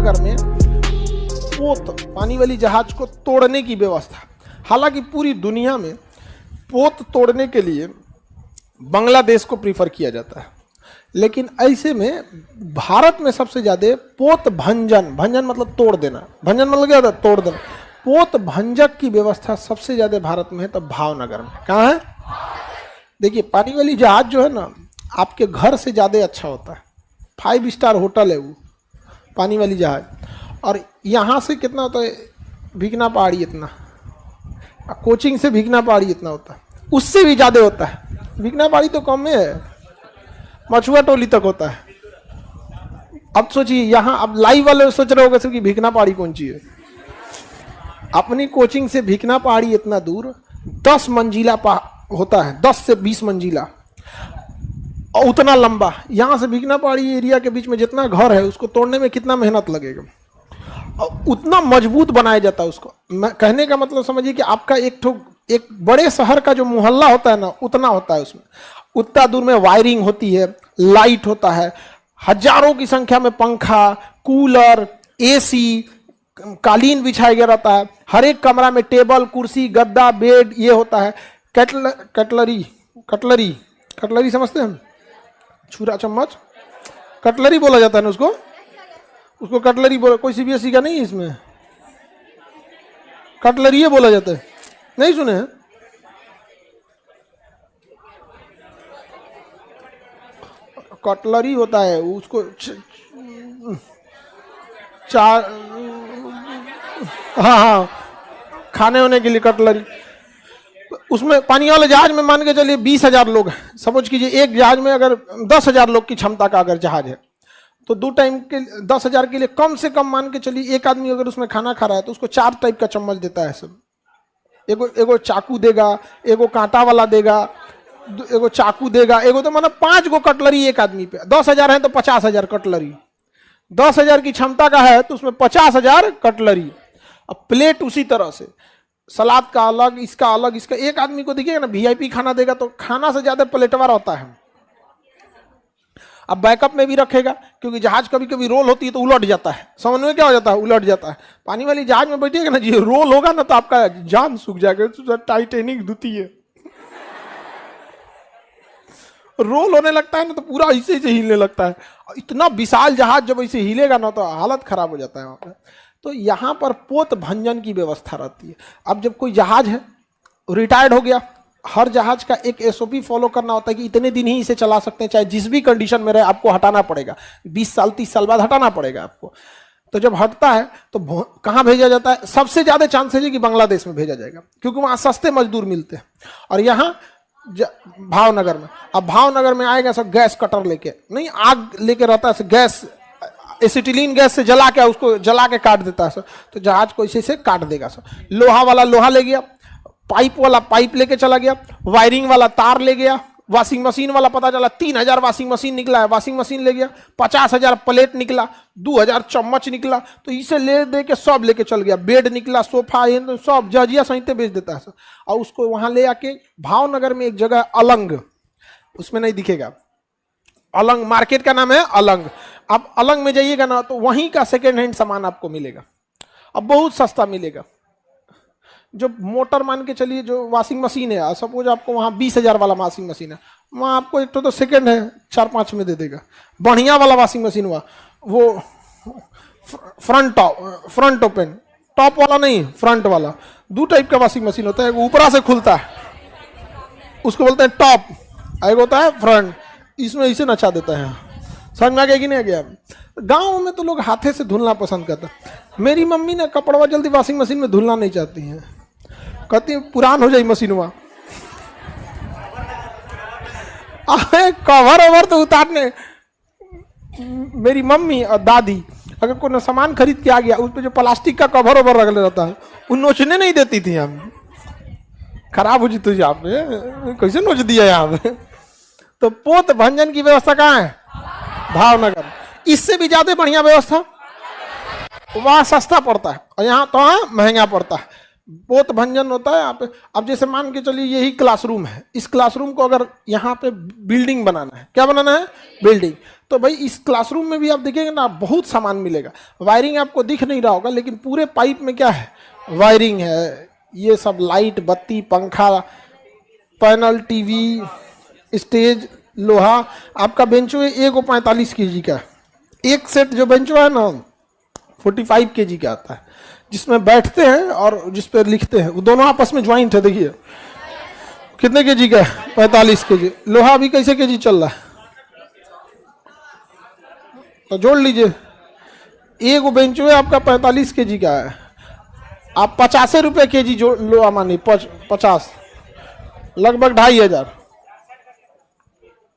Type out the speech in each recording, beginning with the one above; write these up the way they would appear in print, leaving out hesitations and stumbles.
भावनगर में पोत पानी वाली जहाज को तोड़ने की व्यवस्था। हालांकि पूरी दुनिया में पोत तोड़ने के लिए बांग्लादेश को प्रीफर किया जाता है, लेकिन ऐसे में भारत में सबसे ज्यादा पोत भंजन, भंजन मतलब तोड़ देना, भंजन मतलब क्या होता है? तोड़ देना। पोत भंजक की व्यवस्था सबसे ज्यादा भारत में है तो भावनगर में। कहाँ है? देखिए, पानी वाली जहाज जो है ना, आपके घर से ज्यादा अच्छा होता है। 5 स्टार होटल है वो पानी वाली जहाज। और यहाँ से कितना होता है? भीगना पहाड़ी इतना, कोचिंग से भीगना पहाड़ी इतना होता है, उससे भी ज्यादा होता है। भीगना पहाड़ी तो कम में है, मछुआ टोली तक होता है। अब सोचिए, यहाँ अब लाइव वाले सोच रहे होंगे कि भीगना पहाड़ी कौन सी है। अपनी कोचिंग से भीगना पहाड़ी इतना दूर 10 मंजिला होता है, 10 से 20 मंजिला, और उतना लंबा। यहाँ से भीगना पहाड़ी एरिया के बीच में जितना घर है उसको तोड़ने में कितना मेहनत लगेगा, और उतना मजबूत बनाया जाता है उसको। मैं कहने का मतलब समझिए कि आपका एक बड़े शहर का जो मोहल्ला होता है ना, उतना होता है उसमें। उतना दूर में वायरिंग होती है, लाइट होता है, हजारों की संख्या में पंखा, कूलर, एसी, कालीन बिछाया गया रहता है। हर एक कमरा में टेबल, कुर्सी, गद्दा, बेड ये होता है। कटलरी समझते हैं? छुरा चम्मच कटलरी बोला जाता है ना उसको कटलरी बोला। कोई सीबीएसई का नहीं है इसमें? कटलरी बोला जाता है, नहीं सुने हैं? कटलरी होता है उसको चार, हाँ, खाने होने के लिए कटलरी। उसमें पानी वाले जहाज में मान के चलिए 20,000 लोग हैं। सपोज कीजिए एक जहाज में अगर 10,000 लोग की क्षमता का अगर जहाज है, तो 2 टाइम के 10,000 के लिए कम से कम मान के चलिए एक आदमी अगर उसमें खाना खा रहा है तो उसको 4 टाइप का चम्मच देता है सब। एगो चाकू देगा, एगो कांटा वाला देगा, एगो चाकू देगा, एगो तो मतलब 5 गो कटलरी एक आदमी पे। 10,000 है तो 50,000 कटलरी। 10,000 की क्षमता का है तो उसमें 50,000 कटलरी। अब प्लेट उसी तरह से, सलाद का अलग, इसका अलग, इसका। एक आदमी को देखिएगा ना, वीआईपी खाना देगा तो खाना से ज्यादा प्लेटवार होता है। अब बैकअप में भी रखेगा, क्योंकि जहाज कभी कभी रोल होती है तो उलट जाता है। समझ में क्या हो जाता है? उलट जाता है। पानी वाली जहाज में बैठिएगा ना जी, रोल होगा ना तो आपका जान सूख जाएगा। टाइटेनिक धुती है, रोल होने लगता है ना तो पूरा ऐसे हिलने लगता है। इतना विशाल जहाज जब ऐसे हिलेगा ना तो हालत खराब हो जाता है वहां पर। तो यहाँ पर पोत भंजन की व्यवस्था रहती है। अब जब कोई जहाज है रिटायर्ड हो गया, हर जहाज का एक एसओपी फॉलो करना होता है कि इतने दिन ही इसे चला सकते हैं, चाहे जिस भी कंडीशन में रहे। आपको हटाना पड़ेगा, 20 साल 30 साल बाद हटाना पड़ेगा आपको। तो जब हटता है तो कहाँ भेजा जाता है? सबसे ज्यादा चांसेस है कि बांग्लादेश में भेजा जाएगा, क्योंकि वहां सस्ते मजदूर मिलते हैं। और यहाँ भावनगर में, अब भावनगर में आएगा सब गैस कटर लेके, नहीं आग लेके रहता है, गैस एसिटिलीन गैस से जला के उसको जला के काट देता है सर। तो जहाज को इसे से काट देगा सर। लोहा वाला लोहा ले गया, पाइप वाला पाइप लेके चला गया, वायरिंग वाला तार ले गया, वॉशिंग मशीन वाला पता चला 3,000 वॉशिंग मशीन निकला है, वॉशिंग मशीन ले गया, 50,000 प्लेट निकला, 2,000 चम्मच निकला। तो इसे ले दे के सब लेके चल गया। बेड निकला, सोफा, सब जजिया सहित बेच देता है सर। और उसको वहां ले आके भावनगर में एक जगह अलंग, उसमें नहीं दिखेगा, अलंग मार्केट का नाम है अलंग। आप अलंग में जाइएगा ना तो वहीं का सेकेंड हैंड सामान आपको मिलेगा, अब बहुत सस्ता मिलेगा। जो मोटर मान के चलिए, जो वॉशिंग मशीन है, सपोज आपको वहां 20,000 वाला वॉशिंग मशीन है, वहां आपको एक तो सेकेंड है 4-5 में दे देगा। बढ़िया वाला वॉशिंग मशीन हुआ वो फ्रंट ओपन, टॉप वाला नहीं, फ्रंट वाला। 2 टाइप का वॉशिंग मशीन होता है, एक ऊपरा से खुलता है उसको बोलते हैं टॉप, एक होता है फ्रंट, इसमें इसे नचा देता है। समझ में आ गया कि नहीं आ गया? गांव में तो लोग हाथे से धुलना पसंद करता है। मेरी मम्मी ना कपड़ा जल्दी वॉशिंग मशीन में धुलना नहीं चाहती हैं, कहती पुरान हो जाए मशीन। वहां कवर ओवर तो उतारने, मेरी मम्मी और दादी अगर कोई सामान खरीद के आ गया, उस पर जो प्लास्टिक का कवर ओवर रख रहता है वो नोचने नहीं देती थी। हम खराब हो जाती यहाँ पे, कैसे नोच दिया यहाँ पे। तो पोत भंजन की व्यवस्था कहाँ है? भावनगर। इससे भी ज्यादा बढ़िया व्यवस्था वहां सस्ता पड़ता है और यहाँ तो महंगा पड़ता है। पोत भंजन होता है यहाँ पे। अब जैसे मान के चलिए यही क्लासरूम है, इस क्लासरूम को अगर यहाँ पे बिल्डिंग बनाना है, क्या बनाना है? बिल्डिंग। तो भाई इस क्लासरूम में भी आप देखेंगे ना, बहुत सामान मिलेगा। वायरिंग आपको दिख नहीं रहा होगा, लेकिन पूरे पाइप में क्या है, वायरिंग है। ये सब लाइट, बत्ती, पंखा, पैनल, टीवी, स्टेज, लोहा। आपका बेंचो है एक 45 kg का, एक सेट जो बेंचो है ना 45 kg का आता है, जिसमें बैठते हैं और जिस पर लिखते हैं। वो दोनों आपस में ज्वाइंट है। देखिए कितने kg का है, 45 kg। लोहा अभी कैसे kg चल रहा है, तो जोड़ लीजिए। एक बेंचो है आपका 45 kg का है, आप 50 रुपये kg जो लोहा मानिए, 50, लगभग 2500।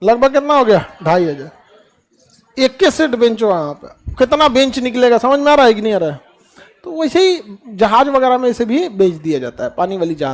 लगभग कितना हो गया, 2500। एक के सेट बेंचो है यहाँ पे, कितना बेंच निकलेगा, समझ में आ रहा है कि नहीं आ रहा है। तो वैसे ही जहाज वगैरह में से भी बेच दिया जाता है, पानी वाली जहाज।